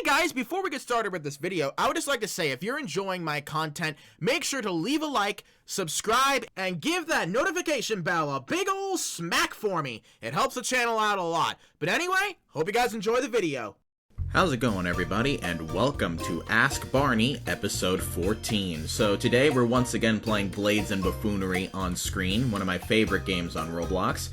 Guys, before we get started with this video, I would just like to say if you're enjoying my content, make sure to leave a like, subscribe, and give that notification bell a big ol' smack for me. It helps the channel out a lot. But anyway, hope you guys enjoy the video. How's it going, everybody, and welcome to Ask Barney, episode 14. So today we're once again playing Blades and Buffoonery on screen, one of my favorite games on Roblox.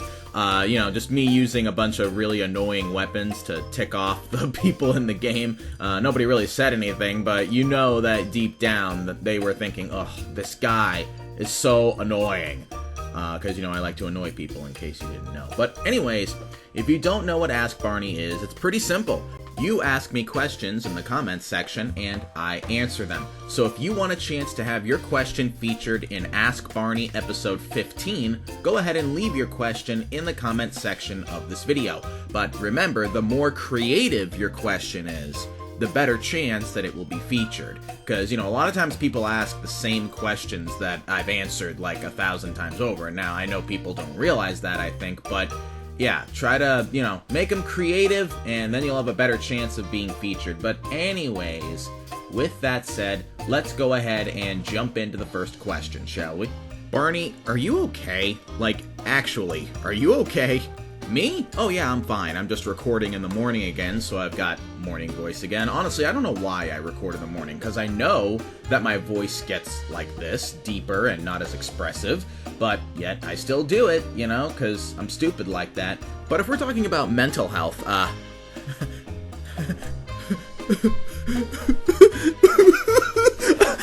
Just me using a bunch of really annoying weapons to tick off the people in the game. Nobody really said anything, but you know that deep down that they were thinking, ugh, this guy is so annoying. Because, I like to annoy people, in case you didn't know. But anyways, if you don't know what Ask Barney is, it's pretty simple. You ask me questions in the comments section, and I answer them. So if you want a chance to have your question featured in Ask Barney episode 15, go ahead and leave your question in the comments section of this video. But remember, the more creative your question is, the better chance that it will be featured. Because, a lot of times people ask the same questions that I've answered like 1,000 times over. And now I know people don't realize that, I think, but yeah, try to, make them creative, and then you'll have a better chance of being featured. But anyways, with that said, let's go ahead and jump into the first question, shall we? Barney, are you okay? Like, actually, are you okay? Me? Oh yeah, I'm fine. I'm just recording in the morning again, so I've got morning voice again. Honestly, I don't know why I record in the morning, because I know that my voice gets like this, deeper and not as expressive, but yet I still do it, because I'm stupid like that. But if we're talking about mental health,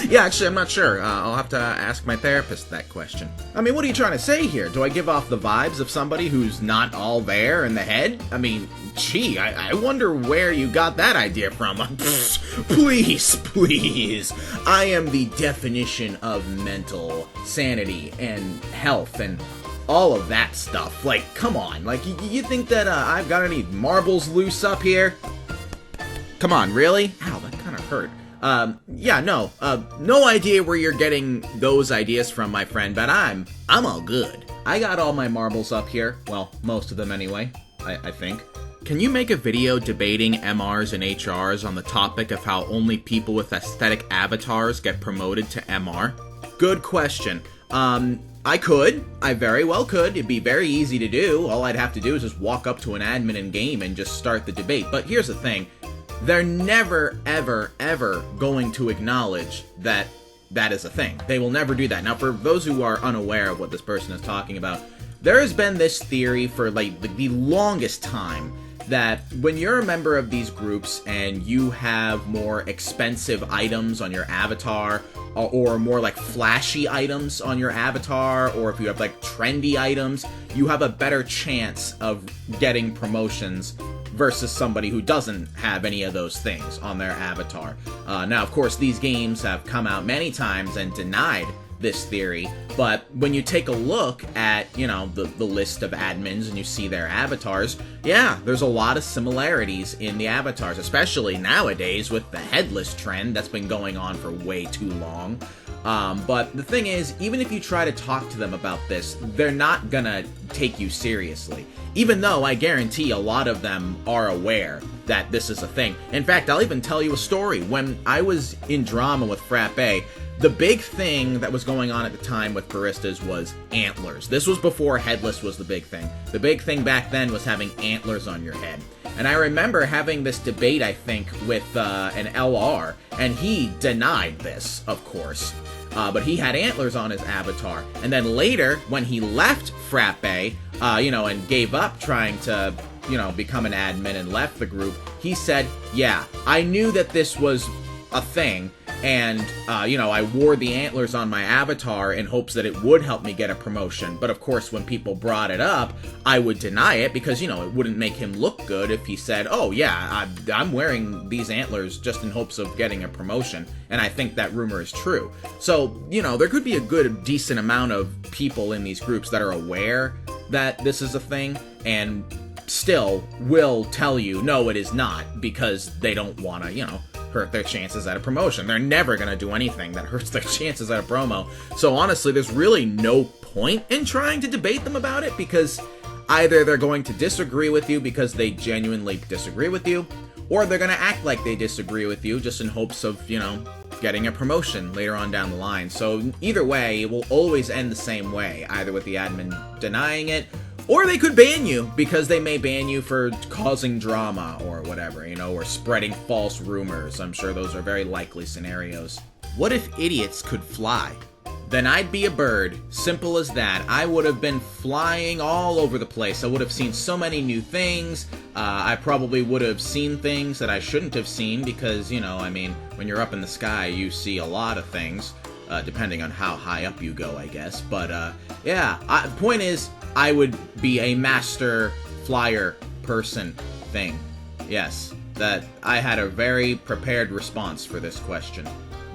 yeah, actually, I'm not sure. I'll have to ask my therapist that question. I mean, what are you trying to say here? Do I give off the vibes of somebody who's not all there in the head? I mean, gee, I wonder where you got that idea from. Please. I am the definition of mental sanity and health and all of that stuff. Like, come on. Like, you think that I've got any marbles loose up here? Come on, really? Ow, that kind of hurt. No idea where you're getting those ideas from, my friend, but I'm all good. I got all my marbles up here. Well, most of them anyway, I think. Can you make a video debating MRs and HRs on the topic of how only people with aesthetic avatars get promoted to MR? Good question. I could. I very well could. It'd be very easy to do. All I'd have to do is just walk up to an admin in game and just start the debate. But here's the thing. They're never, ever going to acknowledge that that is a thing. They will never do that. Now, for those who are unaware of what this person is talking about, there has been this theory for like the longest time that when you're a member of these groups and you have more expensive items on your avatar, or more like flashy items on your avatar, or if you have like trendy items, you have a better chance of getting promotions versus somebody who doesn't have any of those things on their avatar. Now, of course, these games have come out many times and denied this theory, but when you take a look at, the list of admins and you see their avatars, yeah, there's a lot of similarities in the avatars, especially nowadays with the headless trend that's been going on for way too long. But the thing is, even if you try to talk to them about this, they're not gonna take you seriously. Even though I guarantee a lot of them are aware that this is a thing. In fact, I'll even tell you a story. When I was in drama with Frappe, the big thing that was going on at the time with baristas was antlers. This was before headless was the big thing. The big thing back then was having antlers on your head. And I remember having this debate, I think, with an LR, and he denied this, of course. But he had antlers on his avatar. And then later, when he left Frappe, and gave up trying to, become an admin and left the group, he said, yeah, I knew that this was a thing, and, I wore the antlers on my avatar in hopes that it would help me get a promotion. But of course, when people brought it up, I would deny it because, it wouldn't make him look good if he said, oh yeah, I'm wearing these antlers just in hopes of getting a promotion. And I think that rumor is true. So, there could be a decent amount of people in these groups that are aware that this is a thing and still will tell you, no, it is not, because they don't want to, hurt their chances at a promotion. They're never going to do anything that hurts their chances at a promo. So honestly, there's really no point in trying to debate them about it, because either they're going to disagree with you because they genuinely disagree with you, or they're gonna act like they disagree with you just in hopes of, getting a promotion later on down the line. So either way, it will always end the same way, either with the admin denying it, or they could ban you, because they may ban you for causing drama or whatever, or spreading false rumors. I'm sure those are very likely scenarios. What if idiots could fly? Then I'd be a bird. Simple as that. I would have been flying all over the place. I would have seen so many new things. I probably would have seen things that I shouldn't have seen because, when you're up in the sky, you see a lot of things, depending on how high up you go, I guess. But, the point is, I would be a master flyer person thing. Yes, that I had a very prepared response for this question.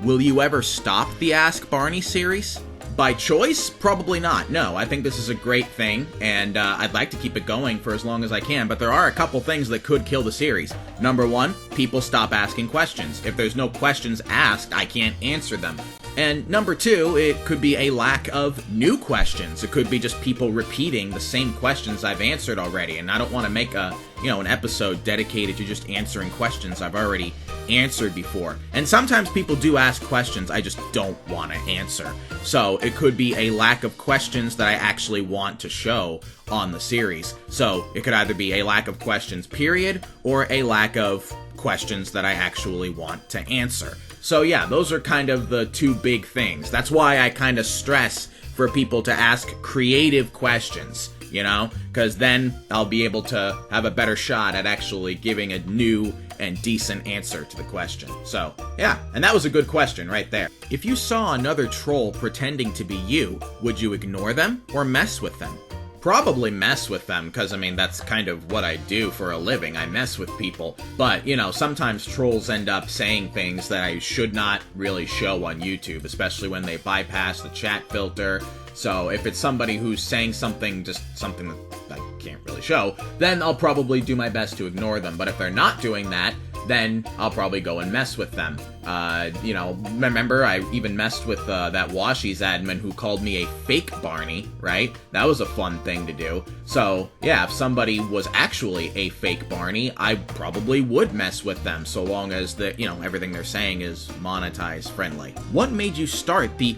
Will you ever stop the Ask Barney series? By choice? Probably not. No, I think this is a great thing, and I'd like to keep it going for as long as I can, but there are a couple things that could kill the series. Number one, people stop asking questions. If there's no questions asked, I can't answer them. And number two, it could be a lack of new questions. It could be just people repeating the same questions I've answered already, and I don't want to make an episode dedicated to just answering questions I've already answered before. And sometimes people do ask questions I just don't want to answer. So it could be a lack of questions that I actually want to show on the series. So it could either be a lack of questions, period, or a lack of questions that I actually want to answer. So yeah, those are kind of the two big things. That's why I kind of stress for people to ask creative questions, because then I'll be able to have a better shot at actually giving a new and decent answer to the question. So yeah, and that was a good question right there. If you saw another troll pretending to be you, would you ignore them or mess with them? Probably mess with them, because, that's kind of what I do for a living. I mess with people. But, sometimes trolls end up saying things that I should not really show on YouTube, especially when they bypass the chat filter. So if it's somebody who's saying something, just something that I can't really show, then I'll probably do my best to ignore them. But if they're not doing that, then I'll probably go and mess with them. Remember I even messed with that Washies admin who called me a fake Barney, right? That was a fun thing to do. So, yeah, if somebody was actually a fake Barney, I probably would mess with them, so long as everything they're saying is monetized friendly. What made you start the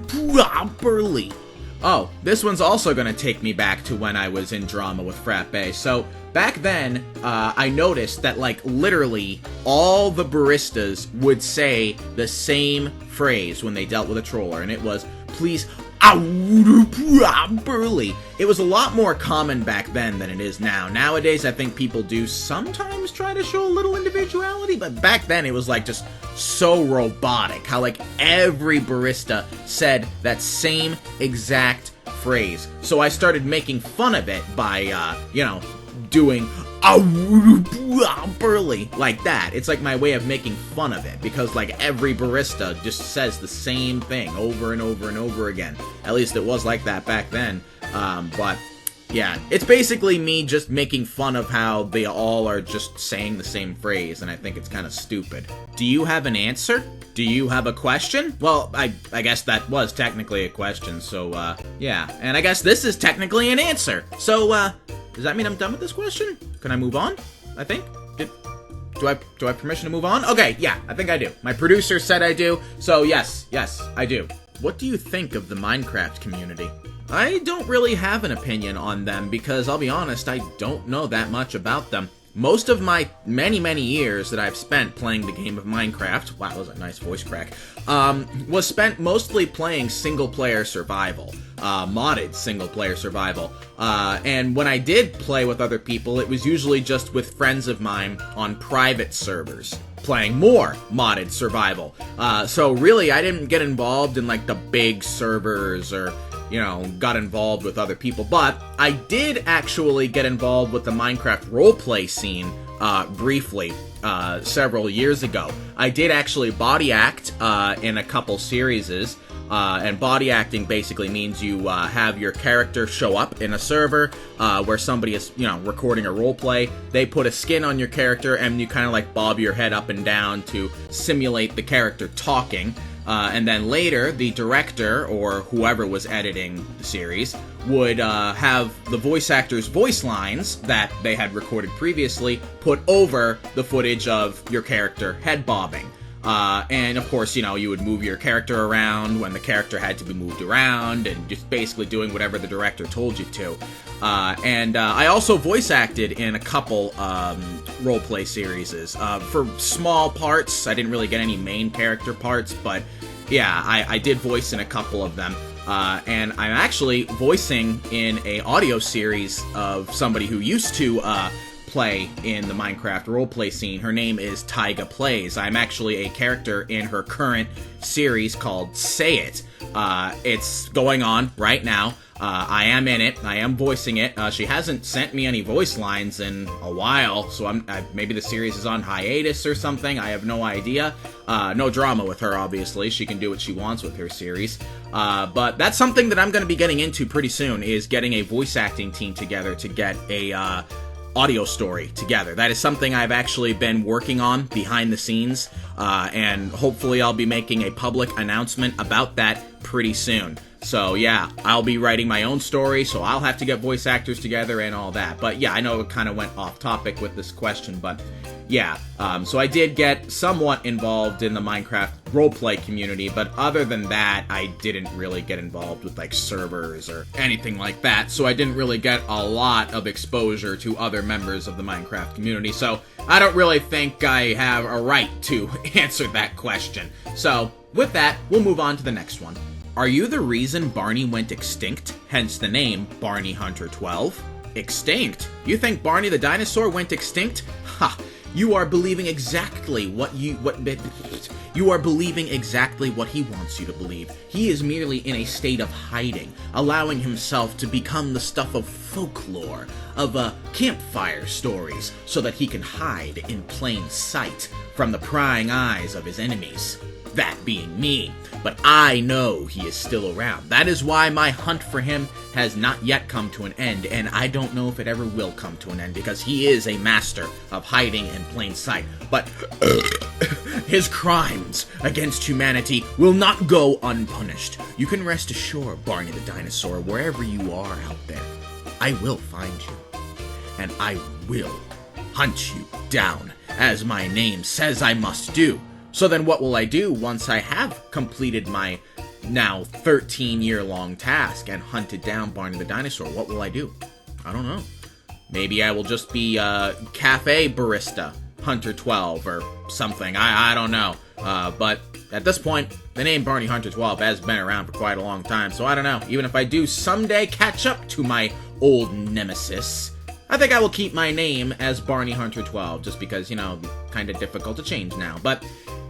properly? Oh, this one's also gonna take me back to when I was in drama with Frat Bay. So, back then, I noticed that, literally all the baristas would say the same phrase when they dealt with a troller, and it was, please, properly. It was a lot more common back then than it is now. Nowadays, I think people do sometimes try to show a little individuality, but back then it was, just so robotic, how, every barista said that same exact phrase. So I started making fun of it by, doing properly like that. It's my way of making fun of it, because every barista just says the same thing over and over and over again. At least it was like that back then. But yeah, it's basically me just making fun of how they all are just saying the same phrase, and I think it's kind of stupid. Do you have an answer? Do you have a question? Well, I guess that was technically a question, so yeah. And I guess this is technically an answer. So does that mean I'm done with this question? Can I move on? I think. Do I have permission to move on? Okay, yeah, I think I do. My producer said I do, so yes, I do. What do you think of the Minecraft community? I don't really have an opinion on them because, I'll be honest, I don't know that much about them. Most of my many years that I've spent playing the game of Minecraft, wow, that was a nice voice crack, was spent mostly playing single-player survival, modded single-player survival. And when I did play with other people, it was usually just with friends of mine on private servers, playing more modded survival. So really, I didn't get involved in, the big servers or got involved with other people, but I did actually get involved with the Minecraft roleplay scene, briefly, several years ago. I did actually body act, in a couple series, and body acting basically means you, have your character show up in a server, where somebody is, recording a roleplay. They put a skin on your character, and you kind of bob your head up and down to simulate the character talking. And then later, the director, or whoever was editing the series, would have the voice actors' voice lines that they had recorded previously put over the footage of your character head bobbing. And of course, you would move your character around when the character had to be moved around, and just basically doing whatever the director told you to. And I also voice acted in a couple roleplay series. For small parts, I didn't really get any main character parts, but yeah, I did voice in a couple of them. And I'm actually voicing in a audio series of somebody who used to play in the Minecraft roleplay scene. Her name is Tyga Plays. I'm actually a character in her current series called Say It. It's going on right now. I am in it. I am voicing it. She hasn't sent me any voice lines in a while, so maybe the series is on hiatus or something. I have no idea. No drama with her, obviously. She can do what she wants with her series. But that's something that I'm going to be getting into pretty soon, is getting a voice acting team together to get a audio story together. That is something I've actually been working on behind the scenes, and hopefully I'll be making a public announcement about that pretty soon. So yeah, I'll be writing my own story, so I'll have to get voice actors together and all that. But yeah, I know it kind of went off topic with this question, but yeah, so I did get somewhat involved in the Minecraft roleplay community, but other than that, I didn't really get involved with like servers or anything like that, so I didn't really get a lot of exposure to other members of the Minecraft community, so I don't really think I have a right to answer that question. So with that, we'll move on to the next one. Are you the reason Barney went extinct, hence the name Barney Hunter 12? Extinct? You think Barney the dinosaur went extinct? Ha! You are believing exactly what you are believing exactly what he wants you to believe. He is merely in a state of hiding, allowing himself to become the stuff of folklore, of campfire stories, so that he can hide in plain sight from the prying eyes of his enemies. That being me. But I know he is still around. That is why my hunt for him has not yet come to an end, and I don't know if it ever will come to an end, because he is a master of hiding in plain sight. But his crimes against humanity will not go unpunished. You can rest assured, Barney the dinosaur, wherever you are out there, I will find you, and I will hunt you down, as my name says I must do. So then what will I do once I have completed my now 13-year-long task and hunted down Barney the dinosaur? What will I do? I don't know. Maybe I will just be cafe barista, Hunter 12 or something. I don't know. But at this point, the name Barney Hunter 12 has been around for quite a long time, so I don't know. Even if I do someday catch up to my old nemesis, I think I will keep my name as Barney Hunter 12, just because, kind of difficult to change now. But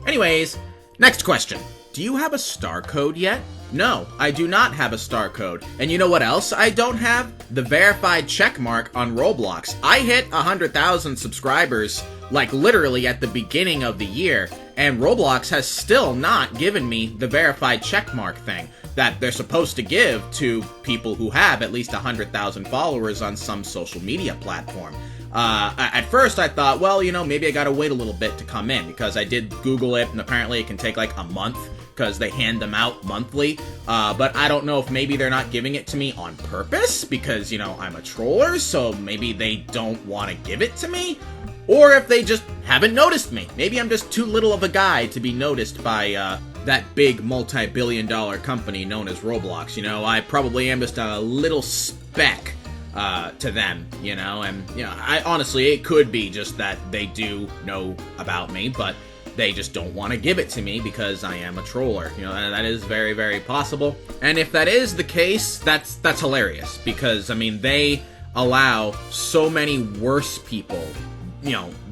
anyways, next question. Do you have a star code yet? No, I do not have a star code. And you know what else I don't have? The verified checkmark on Roblox. I hit 100,000 subscribers, like literally at the beginning of the year, and Roblox has still not given me the verified checkmark thing that they're supposed to give to people who have at least 100,000 followers on some social media platform. At first I thought, well, maybe I gotta wait a little bit to come in, because I did Google it, and apparently it can take like a month, because they hand them out monthly. But I don't know if maybe they're not giving it to me on purpose, because, I'm a troller, so maybe they don't want to give it to me. Or if they just haven't noticed me. Maybe I'm just too little of a guy to be noticed by, that big multi-billion-dollar company known as Roblox. I probably am just a little speck to them, and I honestly, it could be just that they do know about me, but they just don't want to give it to me because I am a troller. That is very, very possible. And if that is the case, that's hilarious, because they allow so many worse people,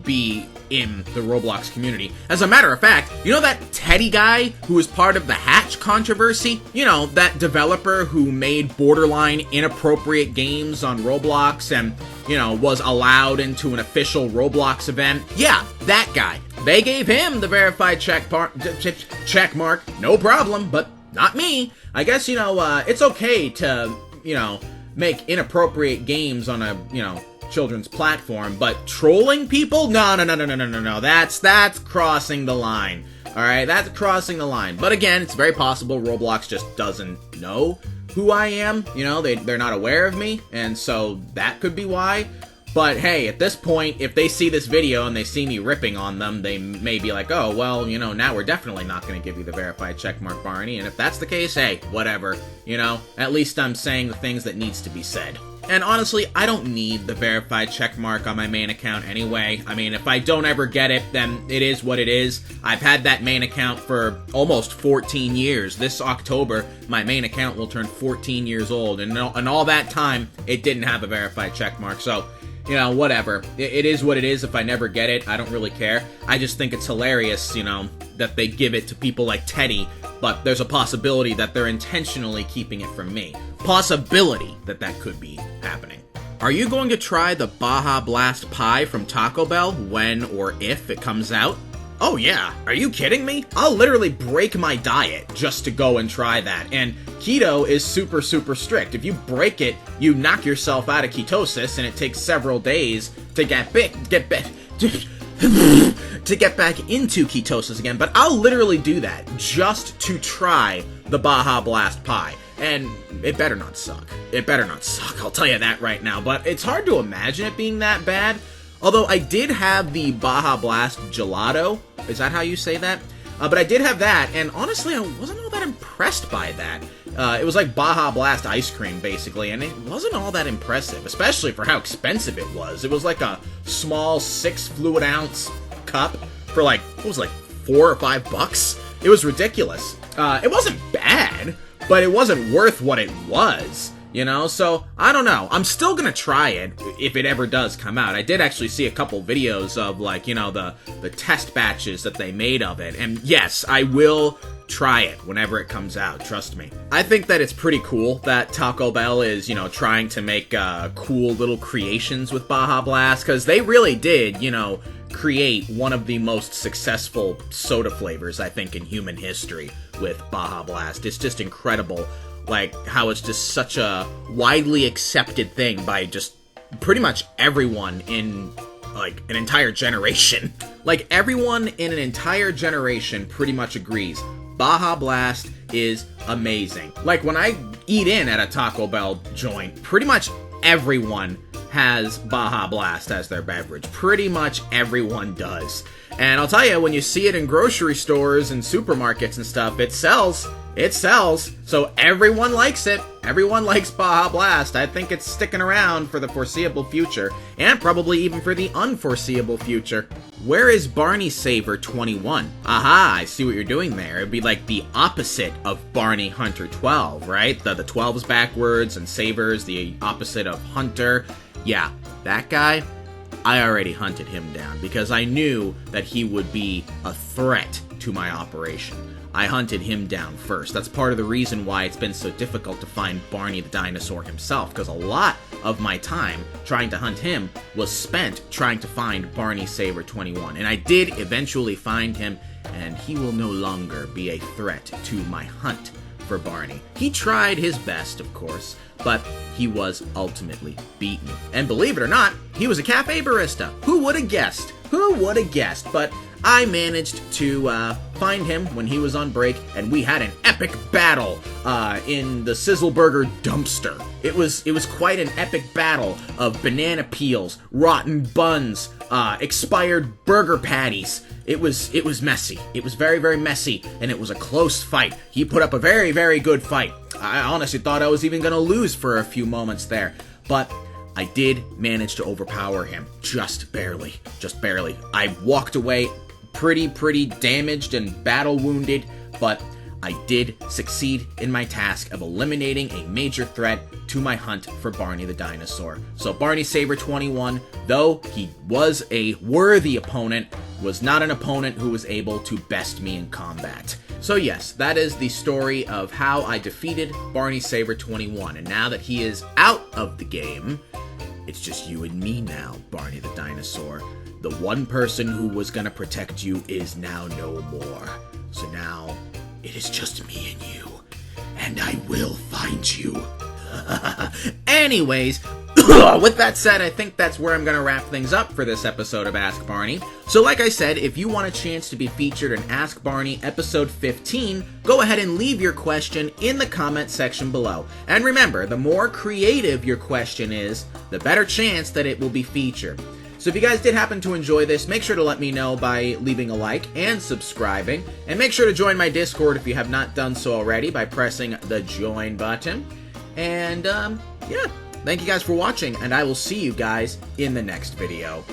be in the Roblox community. As a matter of fact, that Teddy guy who was part of the Hatch controversy? That developer who made borderline inappropriate games on Roblox and, was allowed into an official Roblox event? Yeah, that guy. They gave him the verified check mark, no problem, but not me. I guess, it's okay to, make inappropriate games on a, children's platform, but trolling people? No. That's crossing the line. Alright, that's crossing the line. But again, it's very possible Roblox just doesn't know who I am. You know, they're not aware of me, and so that could be why. But hey, at this point, if they see this video and they see me ripping on them, they may be like, oh, well, you know, now we're definitely not going to give you the verified checkmark, Barney. And if that's the case, hey, whatever. You know, at least I'm saying the things that needs to be said. And honestly, I don't need the verified checkmark on my main account anyway. I mean, if I don't ever get it, then it is what it is. I've had that main account for almost 14 years. This October, my main account will turn 14 years old. And all that time, it didn't have a verified checkmark. So, you know, whatever. It is what it is. If I never get it, I don't really care. I just think it's hilarious, you know, that they give it to people like Teddy, but there's a possibility that they're intentionally keeping it from me. Possibility that could be happening. Are you going to try the Baja Blast Pie from Taco Bell when or if it comes out? Oh yeah, are you kidding me? I'll literally break my diet just to go and try that. And keto is super strict. If you break it, you knock yourself out of ketosis, and it takes several days to get back into ketosis again. But I'll literally do that just to try the Baja Blast Pie. And it better not suck. It better not suck, I'll tell you that right now. But it's hard to imagine it being that bad. Although I did have the Baja Blast Gelato. Is that how you say that? But I did have that, and honestly, I wasn't all that impressed by that. It was like Baja Blast ice cream, basically, and it wasn't all that impressive, especially for how expensive it was. It was like a small 6 fluid ounce cup for like, what was it, like $4 or $5? It was ridiculous. It wasn't bad, but it wasn't worth what it was. You know, so I don't know. I'm still gonna try it if it ever does come out. I did actually see a couple videos of, like, you know, the test batches that they made of it. And yes, I will try it whenever it comes out, trust me. I think that it's pretty cool that Taco Bell is, you know, trying to make cool little creations with Baja Blast, because they really did, you know, create one of the most successful soda flavors, I think, in human history with Baja Blast. It's just incredible. Like, how it's just such a widely accepted thing by just pretty much everyone in, like, an entire generation. Like, everyone in an entire generation pretty much agrees Baja Blast is amazing. Like, when I eat in at a Taco Bell joint, pretty much everyone has Baja Blast as their beverage. Pretty much everyone does. And I'll tell you, when you see it in grocery stores and supermarkets and stuff, it sells. It sells. So everyone likes it. Everyone likes Baja Blast. I think it's sticking around for the foreseeable future, and probably even for the unforeseeable future. Where is Barney Saber 21? Aha, I see what you're doing there. It'd be like the opposite of Barney Hunter 12, right? The 12's backwards, and Saber's the opposite of Hunter. Yeah, that guy, I already hunted him down because I knew that he would be a threat to my operation. I hunted him down first. That's part of the reason why it's been so difficult to find Barney the dinosaur himself, because a lot of my time trying to hunt him was spent trying to find Barney Saber 21. And I did eventually find him, and he will no longer be a threat to my hunt for Barney. He tried his best, of course, but he was ultimately beaten. And believe it or not, he was a cafe barista. Who would have guessed? Who would have guessed? But I managed to find him when he was on break, and we had an epic battle in the Sizzle Burger dumpster. It was quite an epic battle of banana peels, rotten buns, expired burger patties. It was messy. It was very, very messy, and it was a close fight. He put up a very, very good fight. I honestly thought I was even going to lose for a few moments there, but I did manage to overpower him, just barely. I walked away pretty damaged and battle wounded, but I did succeed in my task of eliminating a major threat to my hunt for Barney the dinosaur. So Barney Saber 21, though he was a worthy opponent, was not an opponent who was able to best me in combat. So yes, that is the story of how I defeated Barney Saber 21, and now that he is out of the game, it's just you and me now, Barney the dinosaur. The one person who was gonna protect you is now no more. So now, it is just me and you. And I will find you. Anyways, With that said, I think that's where I'm going to wrap things up for this episode of Ask Barney. So like I said, if you want a chance to be featured in Ask Barney episode 15, go ahead and leave your question in the comment section below. And remember, the more creative your question is, the better chance that it will be featured. So if you guys did happen to enjoy this, make sure to let me know by leaving a like and subscribing. And make sure to join my Discord if you have not done so already by pressing the join button. And, yeah. Thank you guys for watching, and I will see you guys in the next video.